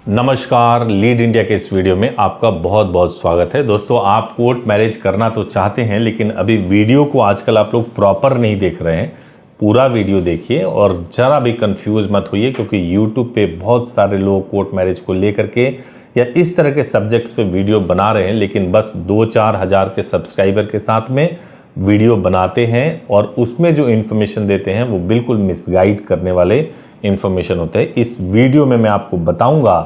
नमस्कार, lead India के इस वीडियो में आपका बहुत बहुत स्वागत है। दोस्तों, आप कोर्ट मैरिज करना तो चाहते हैं, लेकिन अभी वीडियो को आजकल आप लोग प्रॉपर नहीं देख रहे हैं। पूरा वीडियो देखिए और ज़रा भी कंफ्यूज मत होइए, क्योंकि यूट्यूब पे बहुत सारे लोग कोर्ट मैरिज को लेकर के या इस तरह के सब्जेक्ट्स पे वीडियो बना रहे हैं, लेकिन बस 2-4 हज़ार के सब्सक्राइबर के साथ में वीडियो बनाते हैं और उसमें जो इन्फॉर्मेशन देते हैं वो बिल्कुल मिसगाइड करने वाले इन्फॉर्मेशन होते हैं। इस वीडियो में मैं आपको बताऊंगा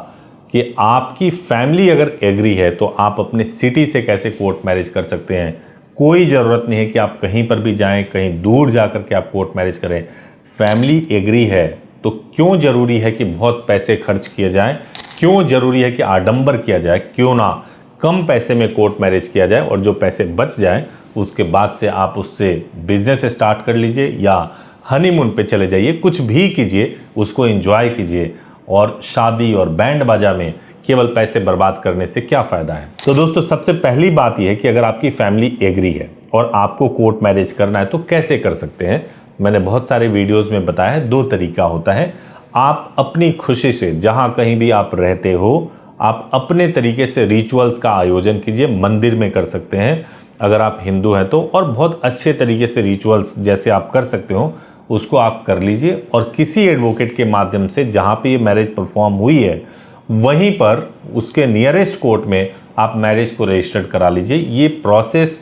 कि आपकी फैमिली अगर एग्री है तो आप अपने सिटी से कैसे कोर्ट मैरिज कर सकते हैं। कोई ज़रूरत नहीं है कि आप कहीं पर भी जाएं, कहीं दूर जाकर के आप कोर्ट मैरिज करें। फैमिली एग्री है तो क्यों ज़रूरी है कि बहुत पैसे खर्च किए जाएं, क्यों ज़रूरी है कि आडंबर किया जाए, क्यों ना कम पैसे में कोर्ट मैरिज किया जाए और जो पैसे बच जाए उसके बाद से आप उससे बिजनेस स्टार्ट कर लीजिए या हनीमून पे चले जाइए, कुछ भी कीजिए, उसको एंजॉय कीजिए। और शादी और बैंड बाजा में केवल पैसे बर्बाद करने से क्या फ़ायदा है। तो दोस्तों, सबसे पहली बात यह है कि अगर आपकी फैमिली एग्री है और आपको कोर्ट मैरिज करना है तो कैसे कर सकते हैं। मैंने बहुत सारे वीडियोज़ में बताया है, 2 तरीका होता है। आप अपनी खुशी से जहाँ कहीं भी आप रहते हो, आप अपने तरीके से रिचुअल्स का आयोजन कीजिए। मंदिर में कर सकते हैं अगर आप हिंदू हैं तो, और बहुत अच्छे तरीके से रिचुअल्स जैसे आप कर सकते हो उसको आप कर लीजिए। और किसी एडवोकेट के माध्यम से जहाँ पे ये मैरिज परफॉर्म हुई है वहीं पर उसके नियरेस्ट कोर्ट में आप मैरिज को रजिस्टर्ड करा लीजिए। ये प्रोसेस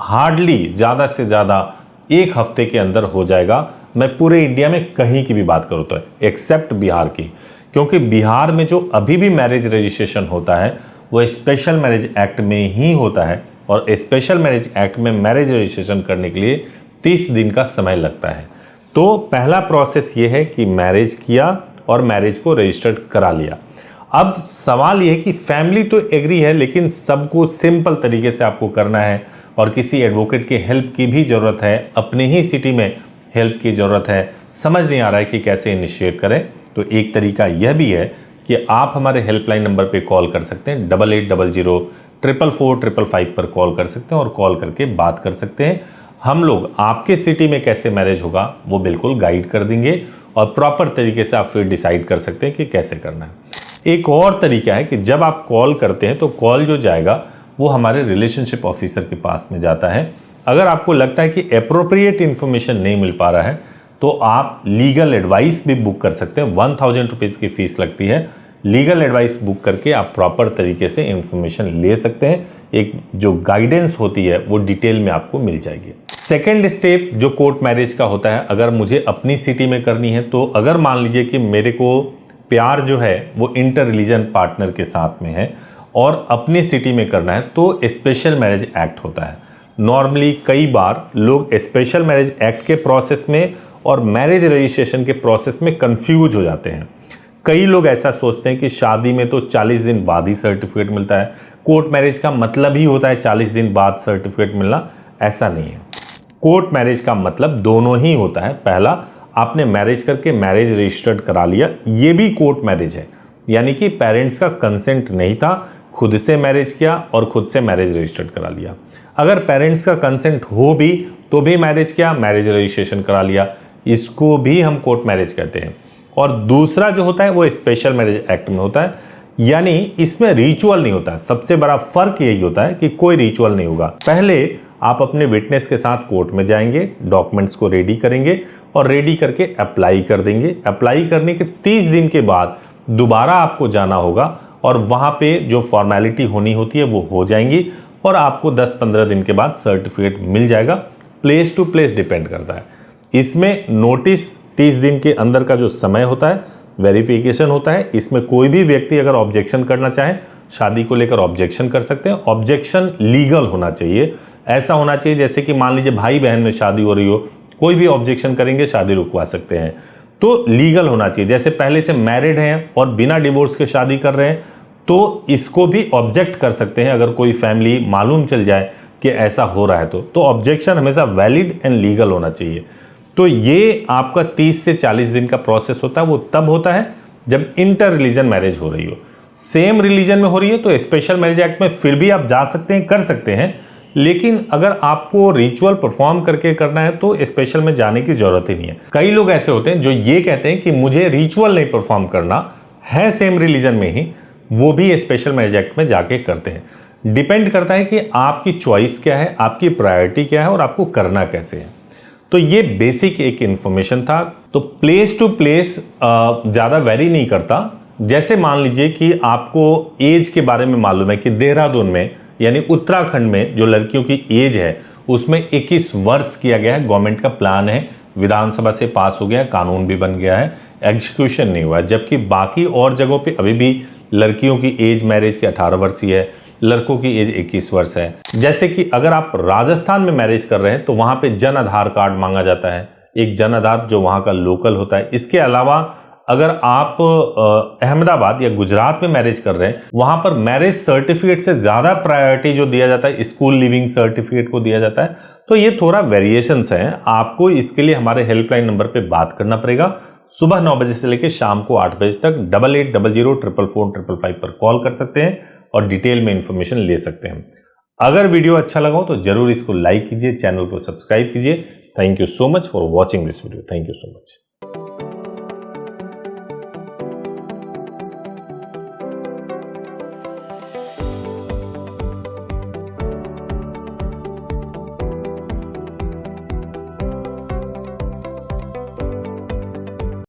हार्डली ज़्यादा से ज़्यादा 1 हफ्ते के अंदर हो जाएगा। मैं पूरे इंडिया में कहीं की भी बात करूँ तो, एक्सेप्ट बिहार की, क्योंकि बिहार में जो अभी भी मैरिज रजिस्ट्रेशन होता है वो स्पेशल मैरिज एक्ट में ही होता है, और स्पेशल मैरिज एक्ट में मैरिज रजिस्ट्रेशन करने के लिए 30 दिन का समय लगता है। तो पहला प्रोसेस ये है कि मैरिज किया और मैरिज को रजिस्टर्ड करा लिया। अब सवाल ये है कि फैमिली तो एग्री है, लेकिन सबको सिंपल तरीके से आपको करना है और किसी एडवोकेट की हेल्प की भी ज़रूरत है, अपनी ही सिटी में हेल्प की ज़रूरत है। समझ नहीं आ रहा है कि कैसे इनिशिएट करें। तो एक तरीका यह भी है कि आप हमारे हेल्पलाइन नंबर पे कॉल कर सकते हैं, 8800-444-555 पर कॉल कर सकते हैं और कॉल करके बात कर सकते हैं। हम लोग आपके सिटी में कैसे मैरिज होगा वो बिल्कुल गाइड कर देंगे और प्रॉपर तरीके से आप फिर डिसाइड कर सकते हैं कि कैसे करना है। एक और तरीका है कि जब आप कॉल करते हैं तो कॉल जो जाएगा वो हमारे रिलेशनशिप ऑफिसर के पास में जाता है। अगर आपको लगता है कि एप्रोप्रिएट इन्फॉर्मेशन नहीं मिल पा रहा है तो आप लीगल एडवाइस भी बुक कर सकते हैं। 1000 रुपीज़ की फीस लगती है। लीगल एडवाइस बुक करके आप प्रॉपर तरीके से इंफॉर्मेशन ले सकते हैं। एक जो गाइडेंस होती है वो डिटेल में आपको मिल जाएगी। सेकेंड स्टेप जो कोर्ट मैरिज का होता है, अगर मुझे अपनी सिटी में करनी है तो अगर मान लीजिए कि मेरे को प्यार जो है वो इंटर रिलीजन पार्टनर के साथ में है और अपनी सिटी में करना है तो स्पेशल मैरिज एक्ट होता है। नॉर्मली कई बार लोग स्पेशल मैरिज एक्ट के प्रोसेस में और मैरिज रजिस्ट्रेशन के प्रोसेस में कंफ्यूज हो जाते हैं। कई लोग ऐसा सोचते हैं कि शादी में तो 40 दिन बाद ही सर्टिफिकेट मिलता है, कोर्ट मैरिज का मतलब ही होता है 40 दिन बाद सर्टिफिकेट मिलना। ऐसा नहीं है। कोर्ट मैरिज का मतलब दोनों ही होता है। पहला, आपने मैरिज करके मैरिज रजिस्टर्ड करा लिया, ये भी कोर्ट मैरिज है, यानी कि पेरेंट्स का कंसेंट नहीं था, खुद से मैरिज किया और खुद से मैरिज रजिस्टर्ड करा लिया। अगर पेरेंट्स का कंसेंट हो भी तो भी मैरिज किया, मैरिज रजिस्ट्रेशन करा लिया, इसको भी हम कोर्ट मैरिज कहते हैं। और दूसरा जो होता है वो स्पेशल मैरिज एक्ट में होता है, यानी इसमें रिचुअल नहीं होता है। सबसे बड़ा फर्क यही होता है कि कोई रिचुअल नहीं होगा। पहले आप अपने विटनेस के साथ कोर्ट में जाएंगे, डॉक्यूमेंट्स को रेडी करेंगे और रेडी करके अप्लाई कर देंगे। अप्लाई करने के 30 दिन के बाद दोबारा आपको जाना होगा और वहाँ पे जो फॉर्मेलिटी होनी होती है वो हो जाएंगी और आपको 10-15 दिन के बाद सर्टिफिकेट मिल जाएगा। प्लेस टू प्लेस डिपेंड करता है। इसमें नोटिस 30 दिन के अंदर का जो समय होता है, वेरिफिकेशन होता है। इसमें कोई भी व्यक्ति अगर ऑब्जेक्शन करना चाहे, शादी को लेकर ऑब्जेक्शन कर सकते हैं। ऑब्जेक्शन लीगल होना चाहिए। ऐसा होना चाहिए जैसे कि मान लीजिए भाई बहन में शादी हो रही हो, कोई भी ऑब्जेक्शन करेंगे शादी रुकवा सकते हैं। तो लीगल होना चाहिए। जैसे पहले से मैरिड हैं और बिना डिवोर्स के शादी कर रहे हैं तो इसको भी ऑब्जेक्ट कर सकते हैं। अगर कोई फैमिली मालूम चल जाए कि ऐसा हो रहा है तो ऑब्जेक्शन हमेशा वैलिड एंड लीगल होना चाहिए। तो ये आपका 30 से 40 दिन का प्रोसेस होता है। वो तब होता है जब इंटर रिलीजन मैरिज हो रही हो। सेम रिलीजन में हो रही है तो स्पेशल मैरिज एक्ट में फिर भी आप जा सकते हैं, कर सकते हैं। लेकिन अगर आपको रिचुअल परफॉर्म करके करना है तो स्पेशल में जाने की जरूरत ही नहीं है। कई लोग ऐसे होते हैं जो ये कहते हैं कि मुझे रिचुअल नहीं परफॉर्म करना, है सेम रिलीजन में ही, वो भी स्पेशल मैरिज एक्ट में जाके करते हैं। डिपेंड करता है कि आपकी चॉइस क्या है, आपकी प्रायोरिटी क्या है और आपको करना कैसे है। तो ये बेसिक एक इंफॉर्मेशन था। तो प्लेस टू प्लेस ज़्यादा वेरी नहीं करता। जैसे मान लीजिए कि आपको एज के बारे में मालूम है कि देहरादून में यानी उत्तराखंड में जो लड़कियों की एज है उसमें 21 वर्ष किया गया है, गवर्नमेंट का प्लान है, विधानसभा से पास हो गया, कानून भी बन गया है, एग्जीक्यूशन नहीं हुआ। जबकि बाकी और जगहों पे अभी भी लड़कियों की एज मैरिज की 18 वर्ष ही है, लड़कों की एज 21 वर्ष है। जैसे कि अगर आप राजस्थान में मैरिज कर रहे हैं तो वहां पे जन आधार कार्ड मांगा जाता है, एक जन आधार जो वहां का लोकल होता है। इसके अलावा अगर आप अहमदाबाद या गुजरात में मैरिज कर रहे हैं, वहां पर मैरिज सर्टिफिकेट से ज्यादा प्रायोरिटी जो दिया जाता है स्कूल लिविंग सर्टिफिकेट को दिया जाता है। तो ये थोड़ा वेरिएशंस हैं। आपको इसके लिए हमारे हेल्पलाइन नंबर पे बात करना पड़ेगा। सुबह 9 बजे से लेकर शाम को 8 बजे तक 8800444555 पर कॉल कर सकते हैं और डिटेल में इंफॉर्मेशन ले सकते हैं। अगर वीडियो अच्छा लगा हो तो जरूर इसको लाइक कीजिए, चैनल को सब्सक्राइब कीजिए। Thank you so much for watching this video. Thank you so much.